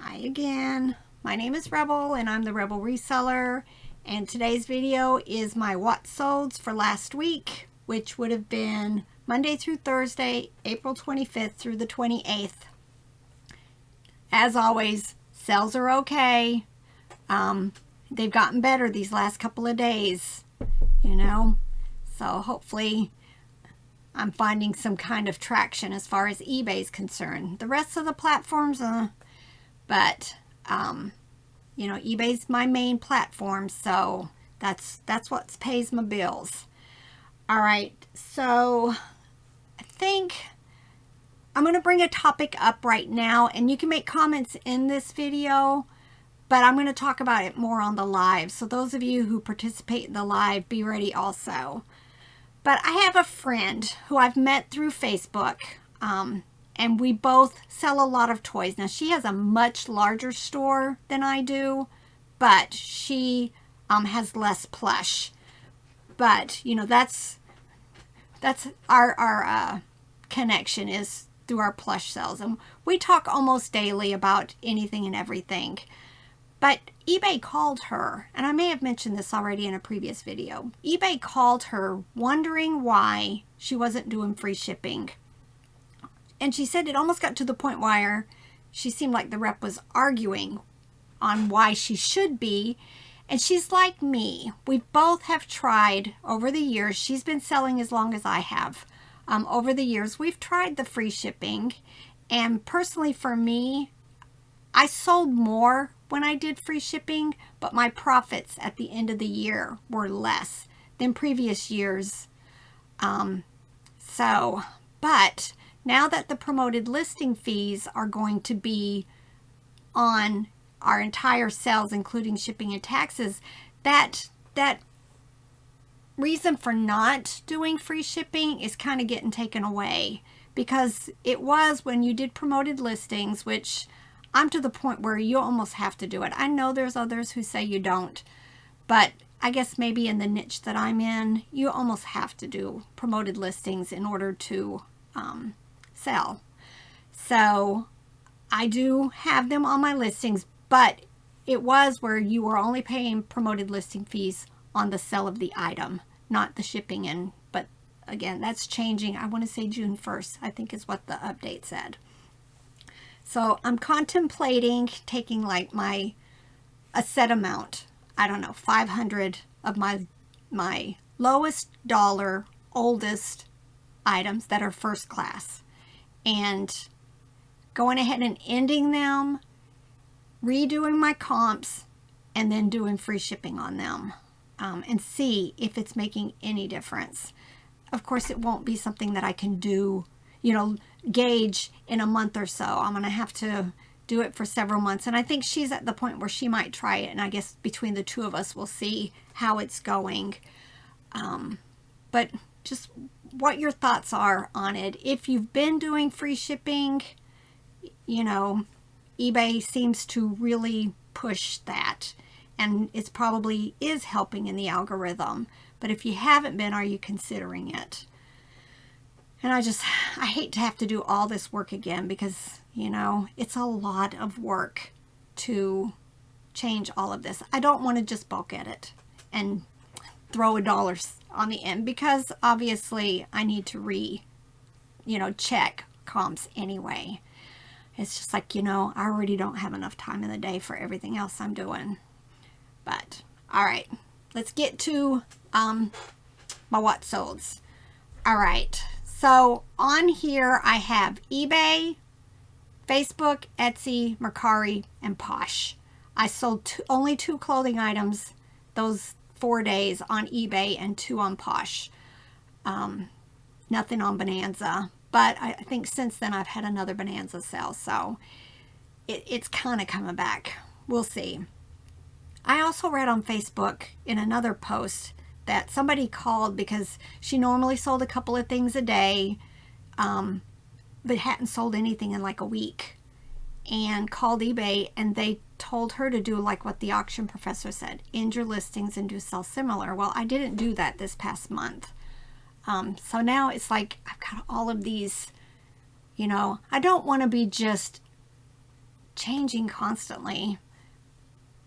Hi again. My name is Rebel and I'm the Rebel Reseller, and today's video is my what solds for last week, which would have been Monday through Thursday, April 25th through the 28th. As always, sales are okay. They've gotten better these last couple of days, so hopefully I'm finding some kind of traction as far as eBay's concerned. The rest of the platforms, but eBay's my main platform, so that's what pays my bills. All right, so I think I'm going to bring a topic up right now, and you can make comments in this video, but I'm going to talk about it more on the live. So those of you who participate in the live, be ready also. But I have a friend who I've met through Facebook, and we both sell a lot of toys. Now, she has a much larger store than I do, but she has less plush. But, that's our connection is through our plush sales. And we talk almost daily about anything and everything. But eBay called her, and I may have mentioned this already in a previous video. eBay called her wondering why she wasn't doing free shipping. And she said it almost got to the point where she seemed like the rep was arguing on why she should be. And she's like me. We both have tried over the years. She's been selling as long as I have. Over the years, we've tried the free shipping. And personally for me, I sold more when I did free shipping, but my profits at the end of the year were less than previous years. But now that the promoted listing fees are going to be on our entire sales, including shipping and taxes, that reason for not doing free shipping is kind of getting taken away, because it was when you did promoted listings, which I'm to the point where you almost have to do it. I know there's others who say you don't, but I guess maybe in the niche that I'm in, you almost have to do promoted listings in order to sell. So I do have them on my listings, but it was where you were only paying promoted listing fees on the sale of the item, not the shipping. But again, that's changing. I want to say June 1st, I think is what the update said. So I'm contemplating taking like a set amount, I don't know, 500 of my lowest dollar, oldest items that are first class, and going ahead and ending them, redoing my comps, and then doing free shipping on them, and see if it's making any difference. Of course, it won't be something that I can do, gauge in a month or so. I'm going to have to do it for several months. And I think she's at the point where she might try it. And I guess between the two of us, we'll see how it's going. But just what your thoughts are on it. If you've been doing free shipping, eBay seems to really push that. And it's probably is helping in the algorithm. But if you haven't been, are you considering it? And I hate to have to do all this work again, because, it's a lot of work to change all of this. I don't want to just bulk edit and throw $1 on the end, because obviously I need to check comps anyway. It's just like, I already don't have enough time in the day for everything else I'm doing. But, all right, let's get to my what solds. All right. So on here I have eBay, Facebook, Etsy, Mercari, and Posh. I sold only 2 clothing items those 4 days on eBay and 2 on Posh. Nothing on Bonanza. But I think since then I've had another Bonanza sale. So it's kind of coming back. We'll see. I also read on Facebook in another post that somebody called because she normally sold a couple of things a day, but hadn't sold anything in like a week, and called eBay, and they told her to do like what the auction professor said, end your listings and do sell similar. Well, I didn't do that this past month. So now it's like I've got all of these, I don't want to be just changing constantly.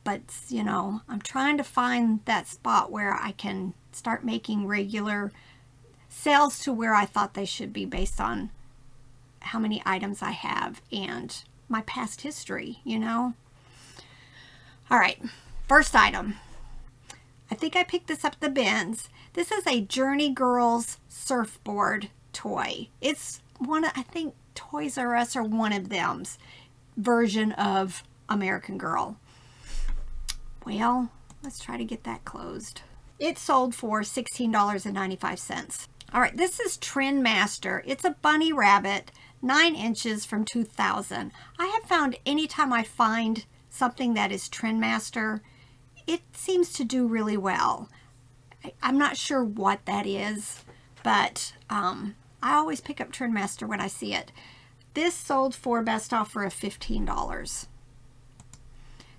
But, you know, I'm trying to find that spot where I can start making regular sales to where I thought they should be based on how many items I have and my past history, you know. All right, first item. I think I picked this up at the bins. This is a Journey Girls surfboard toy. It's one of, I think Toys R Us or one of them's version of American Girl. Well, let's try to get that closed. It sold for $16.95. All right, this is Trend Master. It's a bunny rabbit, 9 inches from 2000. I have found anytime I find something that is Trend Master, it seems to do really well. I'm not sure what that is, but I always pick up Trend Master when I see it. This sold for best offer of $15.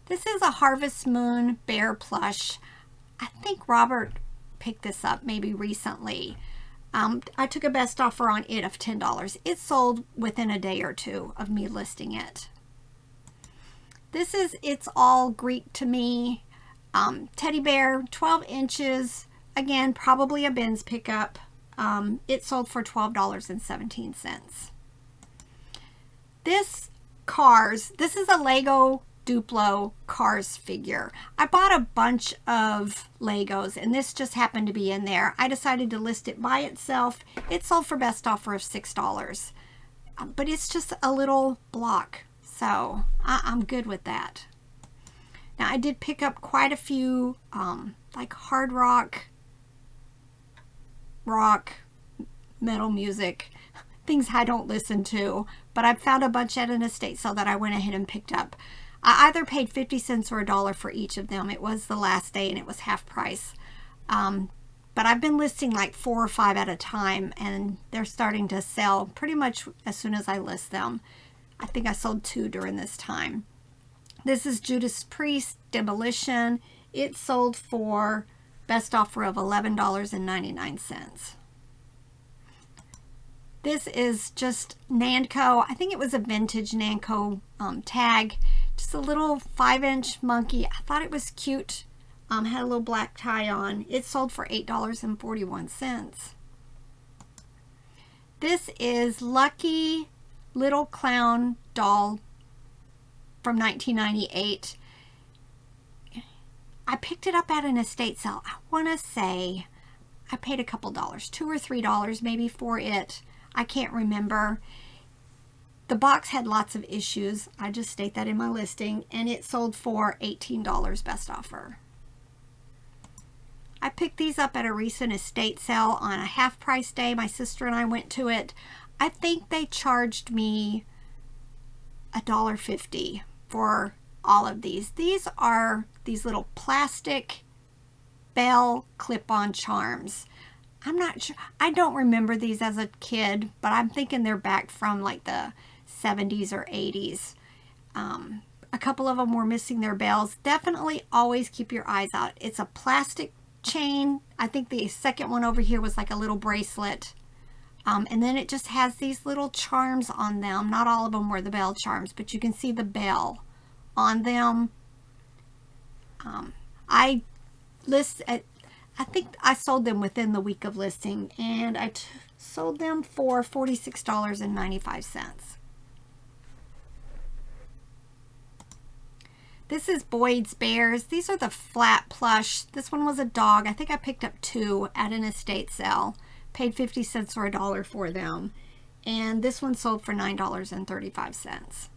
This is a Harvest Moon bear plush. I think Robert picked this up maybe recently. I took a best offer on it of $10. It sold within a day or two of me listing it. This is It's All Greek to Me. Teddy bear, 12 inches. Again, probably a bins pickup. It sold for $12.17. This is a Lego Duplo Cars figure. I bought a bunch of Legos and this just happened to be in there. I decided to list it by itself. It sold for best offer of $6. But it's just a little block, so I'm good with that. Now I did pick up quite a few like hard rock, metal music, things I don't listen to, but I found a bunch at an estate sale that I went ahead and picked up. I either paid 50 cents or $1 for each of them. It was the last day and it was half price. But I've been listing like 4 or 5 at a time and they're starting to sell pretty much as soon as I list them. I think I sold 2 during this time. This is Judas Priest Demolition. It sold for best offer of $11.99. This is just Nanco. I think it was a vintage Nanco tag. Just a little 5-inch monkey. I thought it was cute. Had a little black tie on. It sold for $8.41. This is Lucky Little Clown Doll from 1998. I picked it up at an estate sale. I want to say I paid a couple dollars, $2 or $3 maybe for it. I can't remember. The box had lots of issues. I just state that in my listing, and it sold for $18 best offer. I picked these up at a recent estate sale on a half price day. My sister and I went to it. I think they charged me $1.50 for all of these. These are these little plastic bell clip-on charms. I'm not sure. I don't remember these as a kid, but I'm thinking they're back from like the 70s or 80s. A couple of them were missing their bells. Definitely always keep your eyes out. It's a plastic chain. I think the second one over here was like a little bracelet. And then it just has these little charms on them. Not all of them were the bell charms, but you can see the bell on them. I think I sold them within the week of listing, and I sold them for $46.95. This is Boyd's Bears. These are the flat plush. This one was a dog. I think I picked up 2 at an estate sale. Paid 50 cents or $1 for them. And this one sold for $9.35.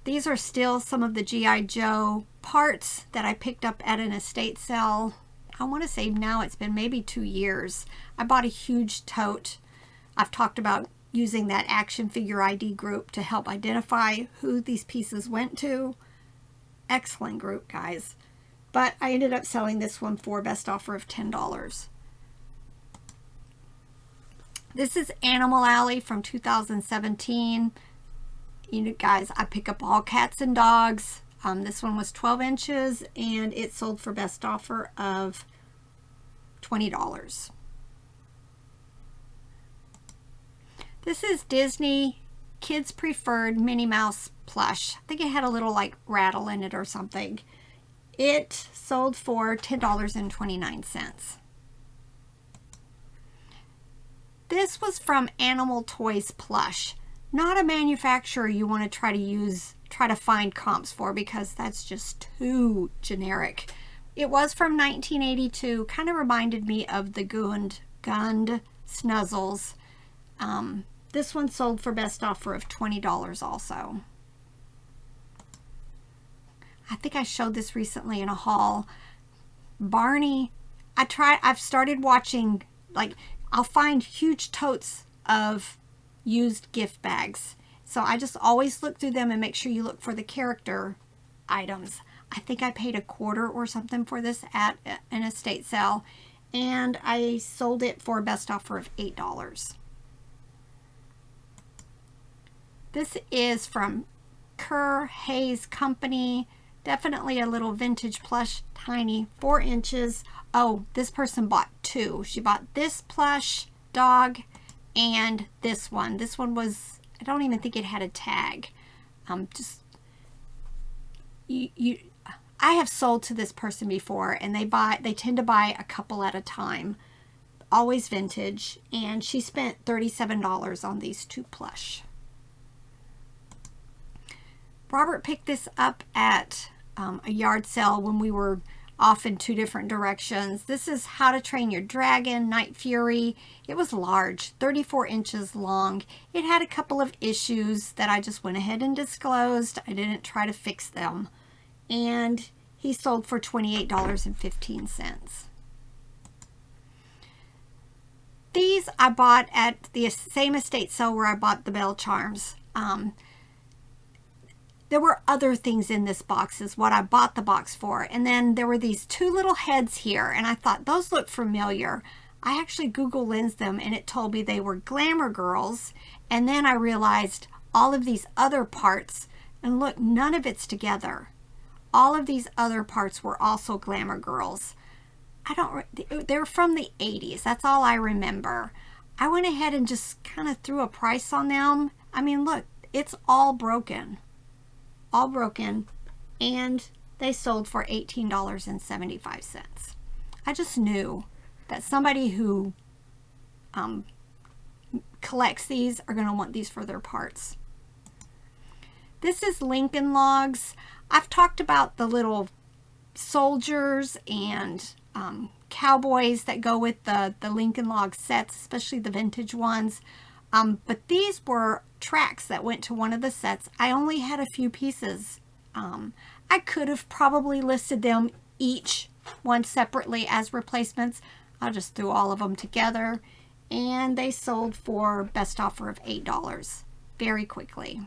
These are still some of the G.I. Joe parts that I picked up at an estate sale. I want to say now it's been maybe 2 years. I bought a huge tote. I've talked about using that action figure ID group to help identify who these pieces went to. Excellent group, guys. But I ended up selling this one for best offer of $10. This is Animal Alley from 2017. You know, guys, I pick up all cats and dogs. This one was 12 inches and it sold for best offer of $20. This is Disney kids preferred Minnie Mouse plush. I think it had a little like rattle in it or something. It sold for $10.29. This was from Animal Toys Plush. Not a manufacturer you want to try to find comps for, because that's just too generic. It was from 1982. Kind of reminded me of the Gund Snuzzles. This one sold for best offer of $20 also. I think I showed this recently in a haul. Barney, I've started watching, like, I'll find huge totes of used gift bags. So I just always look through them and make sure you look for the character items. I think I paid $0.25 or something for this at an estate sale, and I sold it for a best offer of $8. This is from Kerr Hayes Company. Definitely a little vintage plush, tiny, 4 inches. Oh, this person bought 2. She bought this plush dog and this one. This one was, I don't even think it had a tag. I have sold to this person before, and they tend to buy a couple at a time. Always vintage, and she spent $37 on these 2 plush. Robert picked this up at a yard sale when we were off in 2 different directions. This is How to Train Your Dragon, Night Fury. It was large, 34 inches long. It had a couple of issues that I just went ahead and disclosed. I didn't try to fix them. And he sold for $28.15. These I bought at the same estate sale where I bought the bell charms. There were other things in this box is what I bought the box for. And then there were these 2 little heads here, and I thought those look familiar. I actually Google lensed them, and it told me they were Glamour Girls. And then I realized all of these other parts, and look, none of it's together. All of these other parts were also Glamour Girls. They're from the 80s. That's all I remember. I went ahead and just kind of threw a price on them. I mean, look, it's all broken. All broken, and they sold for $18.75. I just knew that somebody who collects these are going to want these for their parts. This is Lincoln Logs. I've talked about the little soldiers and cowboys that go with the Lincoln Log sets, especially the vintage ones. But these were tracks that went to one of the sets. I only had a few pieces. I could have probably listed them each one separately as replacements. I just threw all of them together, and they sold for best offer of $8 very quickly.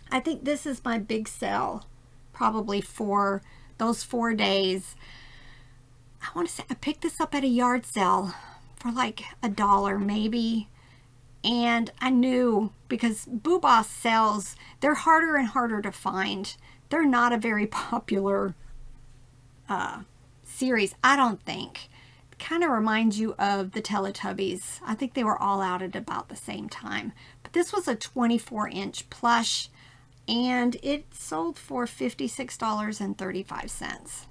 I think this is my big sell, probably for those 4 days. I want to say I picked this up at a yard sale for like $1 maybe. And I knew, because Boo Boss sells, they're harder and harder to find. They're not a very popular series, I don't think. It kind of reminds you of the Teletubbies. I think they were all out at about the same time. But this was a 24-inch plush, and it sold for $56.35.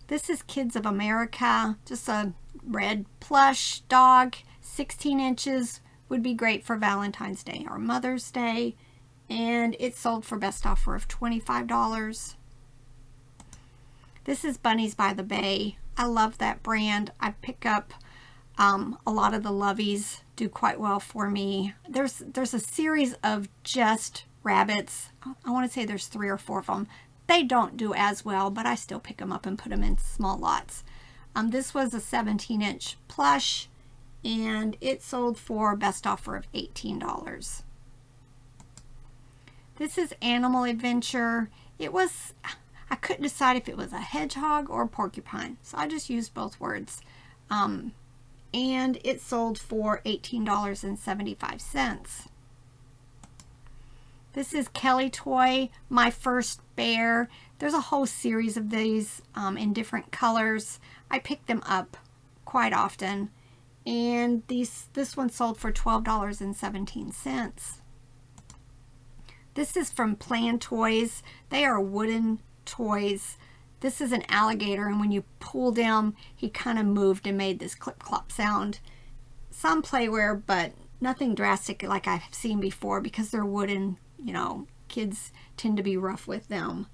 This is Kids of America, just a red plush dog. 16 inches, would be great for Valentine's Day or Mother's Day, and it sold for best offer of $25. This is Bunnies by the Bay. I love that brand. I pick up a lot of the Loveys, do quite well for me. There's a series of just rabbits. I want to say there's 3 or 4 of them. They don't do as well, but I still pick them up and put them in small lots. This was a 17-inch plush, and it sold for best offer of $18. This is Animal Adventure. I couldn't decide if it was a hedgehog or a porcupine, so I just used both words. And it sold for $18.75. This is Kelly Toy, My First Bear. There's a whole series of these in different colors. I pick them up quite often, And this one sold for $12.17. This is from Plan Toys. They are wooden toys. This is an alligator, and when you pulled him, he kind of moved and made this clip-clop sound. Some playware, but nothing drastic like I've seen before because they're wooden, you know, kids tend to be rough with them.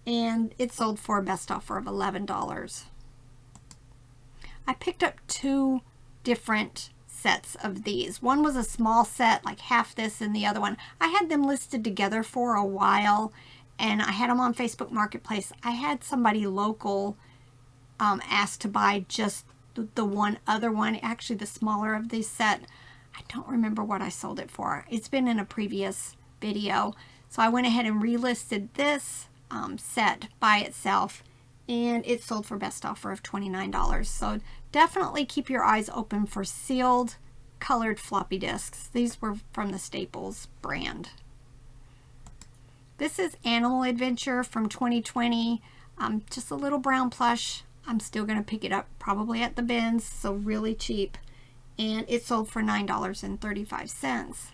And it sold for a best offer of $11. I picked up 2 different sets of these. One was a small set, like half this, and the other one, I had them listed together for a while, and I had them on Facebook Marketplace. I had somebody local ask to buy just the one other one, actually the smaller of this set. I don't remember what I sold it for. It's been in a previous video. So I went ahead and relisted this set by itself, and it sold for best offer of $29. So definitely keep your eyes open for sealed colored floppy disks. These were from the Staples brand. This is Animal Adventure from 2020. Just a little brown plush. I'm still going to pick it up probably at the bins, so really cheap. And it sold for $9.35.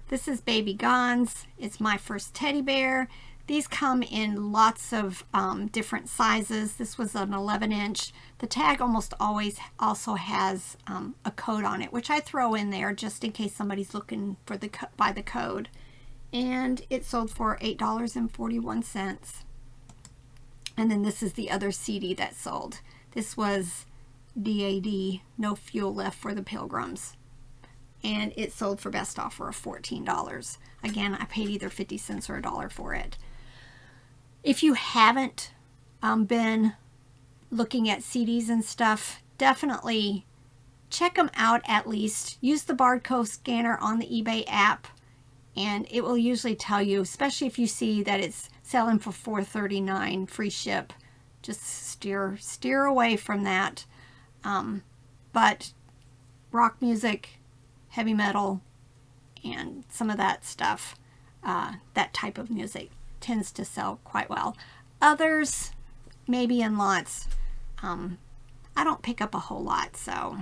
This is Baby Gon's. It's my first teddy bear. These come in lots of different sizes. This was an 11-inch. The tag almost always also has a code on it, which I throw in there just in case somebody's looking for by the code. And it sold for $8.41. And then this is the other CD that sold. This was DAD, No Fuel Left for the Pilgrims. And it sold for best offer of $14. Again, I paid either 50 cents or $1 for it. If you haven't been looking at CDs and stuff, definitely check them out at least. Use the barcode scanner on the eBay app, and it will usually tell you, especially if you see that it's selling for $4.39 free ship. Just steer away from that. But rock music, heavy metal, and some of that stuff, that type of music tends to sell quite well. Others, maybe in lots. I don't pick up a whole lot, so.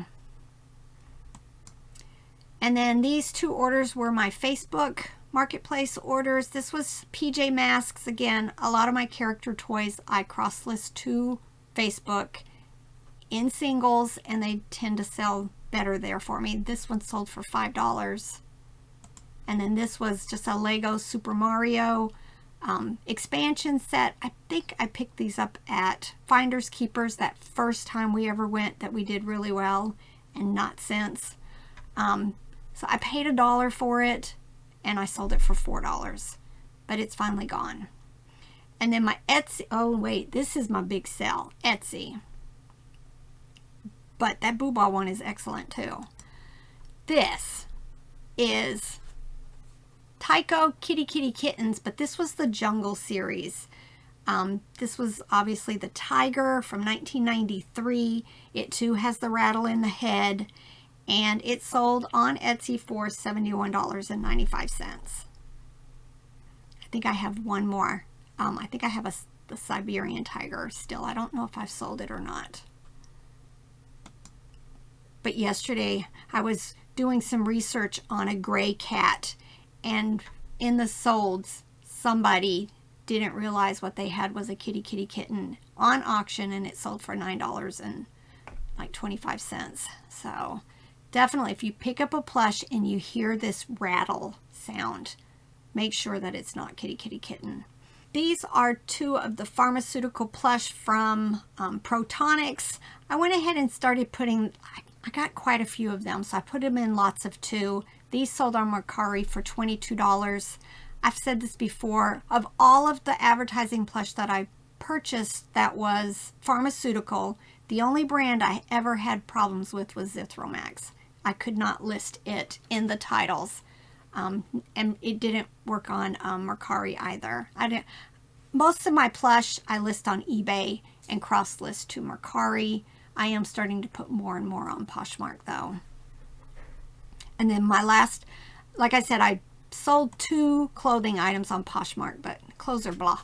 And then these 2 orders were my Facebook Marketplace orders. This was PJ Masks. Again, a lot of my character toys I cross-list to Facebook in singles, and they tend to sell better there for me. This one sold for $5. And then this was just a Lego Super Mario expansion set. I think I picked these up at Finders Keepers that first time we ever went, that we did really well, and not since. So I paid $1 for it, and I sold it for $4, but it's finally gone. And then my Etsy, oh wait, this is my big sell, Etsy. But that Boo Ball one is excellent too. This is Tyco Kitty Kittens, but this was the Jungle series. This was obviously the Tiger from 1993. It too has the rattle in the head, and it sold on Etsy for $71.95. I think I have one more. I think I have the Siberian Tiger still. I don't know if I've sold it or not. But yesterday I was doing some research on a gray cat, and in the solds, somebody didn't realize what they had was a kitty kitten on auction, and it sold for $9.25. So definitely, if you pick up a plush and you hear this rattle sound, make sure that it's not kitty kitten. These are 2 of the pharmaceutical plush from Protonics. I went ahead and started putting, I got quite a few of them, so I put them in lots of 2. These sold on Mercari for $22. I've said this before, of all of the advertising plush that I purchased that was pharmaceutical, the only brand I ever had problems with was Zithromax. I could not list it in the titles. And it didn't work on Mercari either. Most of my plush I list on eBay and cross-list to Mercari. I am starting to put more and more on Poshmark though. And then my last, like I said, I sold 2 clothing items on Poshmark, but clothes are blah.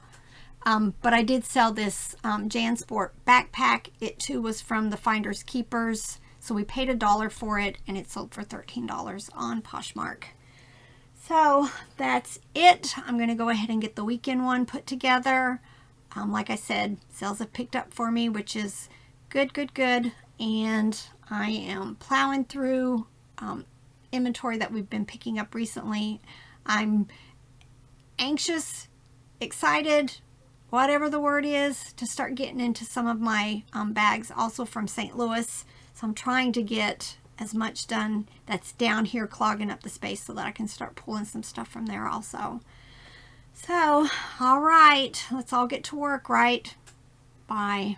But I did sell this JanSport backpack. It too was from the Finders Keepers So we paid $1 for it, and it sold for $13 on Poshmark. So that's it. I'm going to go ahead and get the weekend one put together. Like I said, sales have picked up for me, which is good, good, good. And I am plowing through inventory that we've been picking up recently. I'm anxious, excited, whatever the word is, to start getting into some of my bags also from St. Louis. So I'm trying to get as much done that's down here clogging up the space so that I can start pulling some stuff from there also. So, all right, let's all get to work, right? Bye.